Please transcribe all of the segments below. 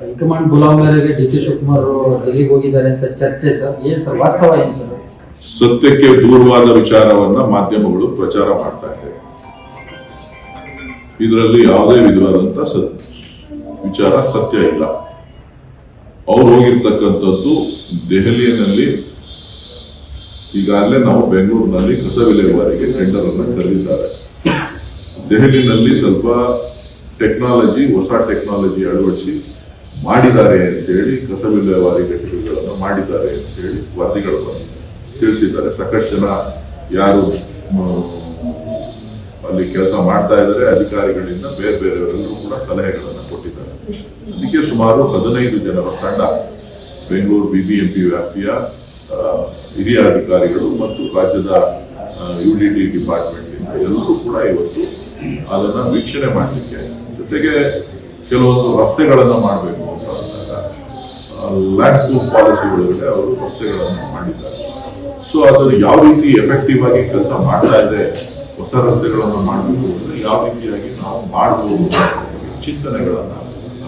High command Ghulam ಮೇರೆಗೆ D K Shivakumar ಡೆಲ್ಲಿಗೆ ಹೋಗಿದ್ದಾರೆ ಅಂತ ಚರ್ಚೆ ಸರ್, ಏನ್ ಸರ್ ವಾಸ್ತವ ಏನ್ ಸರ್? ಸತ್ಯಕ್ಕೆ ದೂರವಾದ ವಿಚಾರವನ್ನ ಮಾಧ್ಯಮಗಳು ಪ್ರಚಾರ ಮಾಡ್ತಾ ಇದೆ. ಇದರಲ್ಲಿ ಯಾವುದೇ ವಿಧವಾದಂತ ವಿಚಾರ ಸತ್ಯ ಇಲ್ಲ. ಅವ್ರು ಹೋಗಿರ್ತಕ್ಕಂಥದ್ದು ದೆಹಲಿಯಲ್ಲಿ, ಈಗಾಗಲೇ ನಾವು ಬೆಂಗಳೂರಿನಲ್ಲಿ ಕಸ ವಿಲೇವಾರಿಗೆ ಟೆಂಡರ್ ಅನ್ನು ಕರೆದಿದ್ದಾರೆ. ದೆಹಲಿನಲ್ಲಿ ಸ್ವಲ್ಪ ಟೆಕ್ನಾಲಜಿ, ಹೊಸ ಟೆಕ್ನಾಲಜಿ ಅಳವಡಿಸಿ ಮಾಡಿದ್ದಾರೆ ಅಂತ ಹೇಳಿ, ಕಸ ವಿಲೇವಾರಿ ಘಟಕಗಳನ್ನು ಮಾಡಿದ್ದಾರೆ ಅಂತ ಹೇಳಿ ವರದಿಗಳನ್ನು ತಿಳಿಸಿದ್ದಾರೆ. ಸಾಕಷ್ಟು ಜನ ಯಾರು ಅಲ್ಲಿ ಕೆಲಸ ಮಾಡ್ತಾ ಇದ್ದಾರೆ ಅಧಿಕಾರಿಗಳಿಂದ ಬೇರೆ ಬೇರೆಯವರೆಲ್ಲರೂ ಕೂಡ ಸಲಹೆಗಳನ್ನು ಕೊಟ್ಟಿದ್ದಾರೆ. ಅದಕ್ಕೆ ಸುಮಾರು 15 ಜನರ ತಂಡ ಬೆಂಗಳೂರು ಬಿಬಿಎಂಪಿ ವ್ಯಾಪ್ತಿಯ ಹಿರಿಯ ಅಧಿಕಾರಿಗಳು ಮತ್ತು ರಾಜ್ಯದ ಯುಡಿಟಿ ಡಿಪಾರ್ಟ್ಮೆಂಟ್ ಇಂದ ಎಲ್ಲರೂ ಕೂಡ ಇವತ್ತು ಅದನ್ನ ವೀಕ್ಷಣೆ ಮಾಡಲಿಕ್ಕೆ, ಜೊತೆಗೆ ಕೆಲವೊಂದು ರಸ್ತೆಗಳನ್ನು ಮಾಡಬೇಕು ಅಂತ ಲ್ಯಾಂಡ್ ಪೂಲ್ ಪಾಲಿಸಿ ಒಳಗಡೆ ಅವರು ರಸ್ತೆಗಳನ್ನು ಮಾಡಿದ್ದಾರೆ. ಸೊ ಅದನ್ನು ಯಾವ ರೀತಿ ಎಫೆಕ್ಟಿವ್ ಆಗಿ ಕೆಲಸ ಮಾಡ್ತಾ ಇದೆ, ಹೊಸ ರಸ್ತೆಗಳನ್ನು ಮಾಡಬೇಕು ಅಂದ್ರೆ ಯಾವ ರೀತಿಯಾಗಿ ನಾವು ಮಾಡಬಹುದು ಚಿಂತನೆಗಳನ್ನ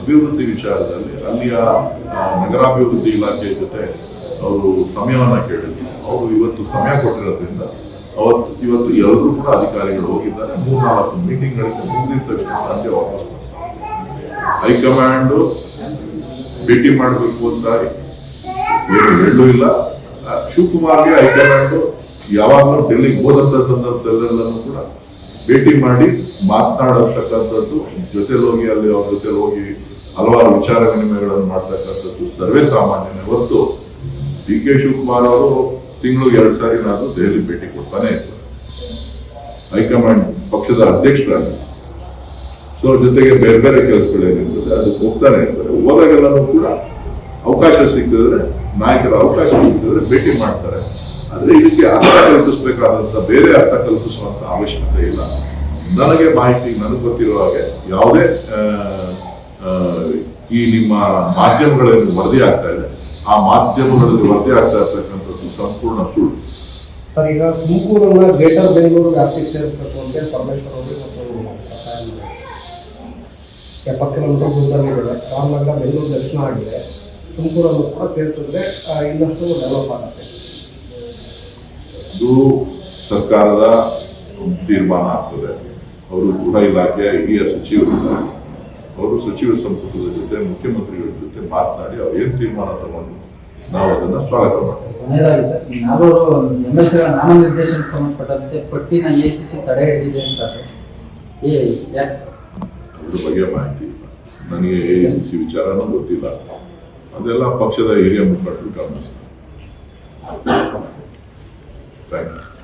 ಅಭಿವೃದ್ಧಿ ವಿಚಾರದಲ್ಲಿ ಅಲ್ಲಿಯ ನಗರಾಭಿವೃದ್ಧಿ ಇಲಾಖೆ ಜೊತೆ ಅವರು ಸಮಯವನ್ನ ಕೇಳಿದ್ರು. ಅವರು ಇವತ್ತು ಸಮಯ ಕೊಟ್ಟಿರೋದ್ರಿಂದ ಇವತ್ತು ಎಲ್ಲರೂ ಕೂಡ ಅಧಿಕಾರಿಗಳು ಹೋಗಿದ್ದಾರೆ. 3-4 ಮೀಟಿಂಗ್ಗಳಿಗೆ ಮುಗಿದ ತಕ್ಷಣ ಸಂಜೆ ವಾಪಸ್ ಹೈಕಮಾಂಡ್ ಭೇಟಿ ಮಾಡಬೇಕು ಅಂತ ಏನು ಹೇಳೂ ಇಲ್ಲ. ಶಿವಕುಮಾರ್ಗೆ ಹೈಕಮಾಂಡ್ ಯಾವಾಗಲೂ ಡೆಲ್ಲಿಗೆ ಹೋದಂತ ಸಂದರ್ಭದಲ್ಲೆಲ್ಲೂ ಕೂಡ ಭೇಟಿ ಮಾಡಿ ಮಾತನಾಡತಕ್ಕಂಥದ್ದು, ಜೊತೆಲಿ ಹೋಗಿ ಅಲ್ಲಿ ಅವ್ರ ಜೊತೆ ಹೋಗಿ ಹಲವಾರು ವಿಚಾರ ವಿನಿಮಯಗಳನ್ನು ಮಾಡ್ತಕ್ಕಂಥದ್ದು ಸರ್ವೇ ಸಾಮಾನ್ಯನೇ ಹೊರತು ಡಿ ಕೆ ಶಿವಕುಮಾರ್ ಅವರು ತಿಂಗಳಿಗೆ 2 ಸಾರಿ ನಾನು ದೆಹಲಿ ಭೇಟಿ ಕೊಡ್ತಾನೆ ಇರ್ತಾರೆ ಹೈಕಮಾಂಡ್ ಪಕ್ಷದ ಅಧ್ಯಕ್ಷರಾಗಿ. ಸೊ ಜೊತೆಗೆ ಬೇರೆ ಬೇರೆ ಕೆಲಸಗಳೇನಿರ್ತದೆ ಅದಕ್ಕೆ ಹೋಗ್ತಾನೆ ಇರ್ತಾರೆ. ಹೋದಾಗೆಲ್ಲನೂ ಕೂಡ ಅವಕಾಶ ಸಿಕ್ಕಿದ್ರೆ, ನಾಯಕರ ಅವಕಾಶ ಸಿಕ್ಕಿದ್ರೆ ಭೇಟಿ ಮಾಡ್ತಾರೆ. ಆದ್ರೆ ಇದಕ್ಕೆ ಅರ್ಥ ಕಲ್ಪಿಸಬೇಕಾದಂತ, ಬೇರೆ ಅರ್ಥ ಕಲ್ಪಿಸುವಂತ ಅವಶ್ಯಕತೆ ಇಲ್ಲ. ನನಗೆ ಮಾಹಿತಿ, ನನಗೆ ಗೊತ್ತಿರುವ ಹಾಗೆ ಯಾವುದೇ ಈ ನಿಮ್ಮ ಮಾಧ್ಯಮಗಳಲ್ಲಿ ವರದಿ ಆಗ್ತಾ ಇದೆ, ಆ ಮಾಧ್ಯಮಗಳಲ್ಲಿ ವರದಿ ಆಗ್ತಾ ಇರ್ತಕ್ಕಂಥದ್ದು ಸಂಪೂರ್ಣ ಸುಳ್ಳು. ಸರ್, ಈಗ ತುಮಕೂರನ್ನ ಗ್ರೇಟರ್ ಬೆಂಗಳೂರು ವ್ಯಾಪ್ತಿಗೆ ಸೇರಿಸಬೇಕು ಅಂತ ಪರಮೇಶ್ವರ್ ಅವರು ಮತ್ತು 70 ಕಿಲೋಮೀಟರ್ ದೂರದಲ್ಲಿದೆ. ರಾಮನಗರ ಬೆಂಗಳೂರು ದರ್ಶನ ಆಗಿದೆ. ತುಮಕೂರನ್ನು ಕೂಡ ಸೇರಿಸಿದ್ರೆ ಇನ್ನಷ್ಟು ಡೆವಲಪ್ ಆಗುತ್ತೆ. ಇದು ಸರ್ಕಾರದ ತೀರ್ಮಾನ ಆಗ್ತದೆ. ಅವರು ಗೃಹ ಇಲಾಖೆಯ ಹಿರಿಯ ಸಚಿವರಿದ್ದಾರೆ. ಅವರು ಸಚಿವ ಸಂಪುಟದ ಜೊತೆ, ಮುಖ್ಯಮಂತ್ರಿಗಳ ಜೊತೆ ಮಾತನಾಡಿ ಅವ್ರು ಏನ್ ತೀರ್ಮಾನ ತಗೊಂಡು ನಾವು ಅದನ್ನ ಸ್ವಾಗತ ಮಾಡ್ತೀವಿ. ನಾಮನಿರ್ದೇಶನಕ್ಕೆ ಸಂಬಂಧಪಟ್ಟಂತೆ ಪಟ್ಟಿನ ಎಸಿಸಿ ತಡೆ ಹಿಡಿದಿದೆ ಅಂತ ಅದ್ರ ಬಗ್ಗೆ ಮಾಹಿತಿ ಇಲ್ಲ ನನಗೆ. ಎಸಿಸಿ ವಿಚಾರನೂ ಗೊತ್ತಿಲ್ಲ. ಅದೆಲ್ಲ ಪಕ್ಷದ ಹಿರಿಯ ಮುಖಂಡರು ಗಮನಿಸ್ತಾರೆ. Thank you.